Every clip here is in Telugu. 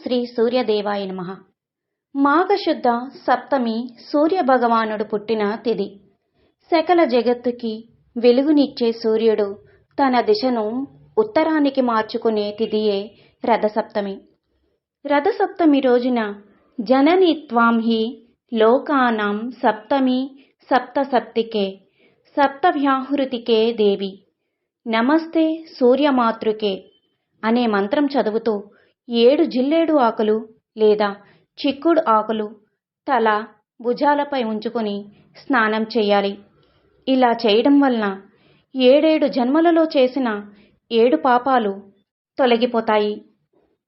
శ్రీ సూర్యదేవాయ నమః. మాఘశుద్ధ సప్తమి సూర్యభగవానుడు పుట్టిన తిథి. సకల జగత్తుకి వెలుగునిచ్చే సూర్యుడు తన దిశను ఉత్తరానికి మార్చుకునే తిథియే రథసప్తమి. రథసప్తమి రోజున జనని త్వాం హి లోకానాం సప్తమి సప్తసప్తికే సప్తవ్యాహృతికే దేవి నమస్తే సూర్యమాతృకే అనే మంత్రం చదువుతూ 7 జిల్లేడు ఆకులు లేదా చిక్కుడు ఆకులు తల భుజాలపై ఉంచుకొని స్నానం చేయాలి. ఇలా చేయడం వలన 7 జన్మలలో చేసిన 7 పాపాలు తొలగిపోతాయి.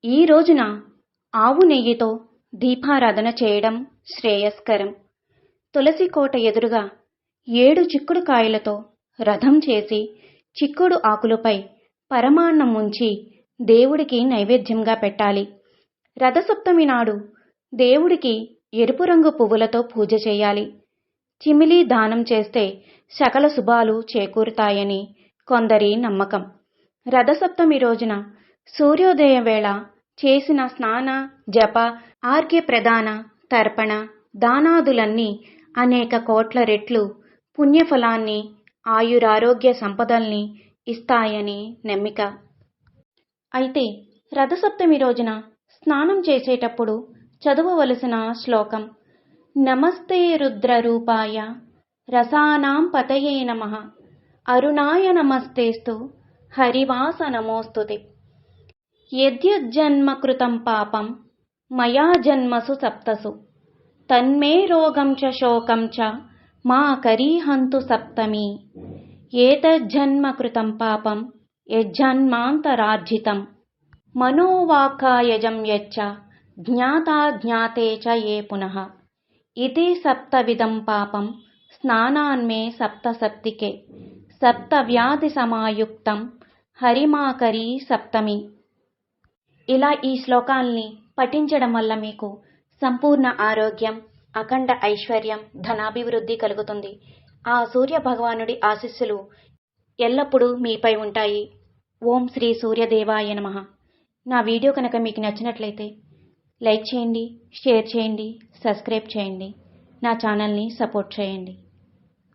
ఈ రోజున ఆవు నెయ్యితో దీపారాధన చేయడం శ్రేయస్కరం. తులసి కోట ఎదురుగా 7 చిక్కుడు కాయలతో రథం చేసి చిక్కుడు ఆకులపై పరమాన్నం ఉంచి దేవుడికి నైవేద్యంగా పెట్టాలి. రథసప్తమి నాడు దేవుడికి ఎరుపు రంగు పువ్వులతో పూజ చేయాలి. చిమిలి దానం చేస్తే సకల శుభాలు చేకూరుతాయని కొందరి నమ్మకం. రథసప్తమి రోజున సూర్యోదయం వేళ చేసిన స్నాన జప ఆర్ఘ్య ప్రదాన తర్పణ దానాదులన్నీ అనేక కోట్ల రెట్లు పుణ్యఫలాన్ని ఆయురారోగ్య సంపదల్ని ఇస్తాయని నమ్మిక. అయితే రథసప్తమి రోజున స్నానం చేసేటప్పుడు చదవవలసిన శ్లోకం నమస్తే రుద్రరూపాయ రసానాం పతయే నమః అరుణాయ నమస్తేస్తు హరివాస నమోస్తుతే యద్యజ్జన్మ కృతం పాపం మయా జన్మసు సప్తసు తన్మే రోగం చ శోకం చ మా కరీహంతు సప్తమి ఏతజ్జన్మ కృతం పాపం యజ్జన్మాంతరార్జితం మనోవాక్కాయజం యచ్చ జ్ఞాతా జ్ఞాతే చ ఏ పునః ఇతి సప్తవిధం పాపం స్నానాన్మే సప్తసప్తికే సప్తవ్యాధి సమాయుక్తం హరిమాకరీ సప్తమి. ఇలా ఈ శ్లోకాల్ని పఠించడం వల్ల మీకు సంపూర్ణ ఆరోగ్యం, అఖండ ఐశ్వర్యం, ధనాభివృద్ధి కలుగుతుంది. ఆ సూర్య భగవానుడి ఆశీస్సులు ఎల్లప్పుడూ మీపై ఉంటాయి. ఓం శ్రీ సూర్యదేవాయ నమః. నా వీడియో కనుక మీకు నచ్చినట్లయితే లైక్ చేయండి, షేర్ చేయండి, సబ్స్క్రైబ్ చేయండి. నా ఛానల్ని సపోర్ట్ చేయండి.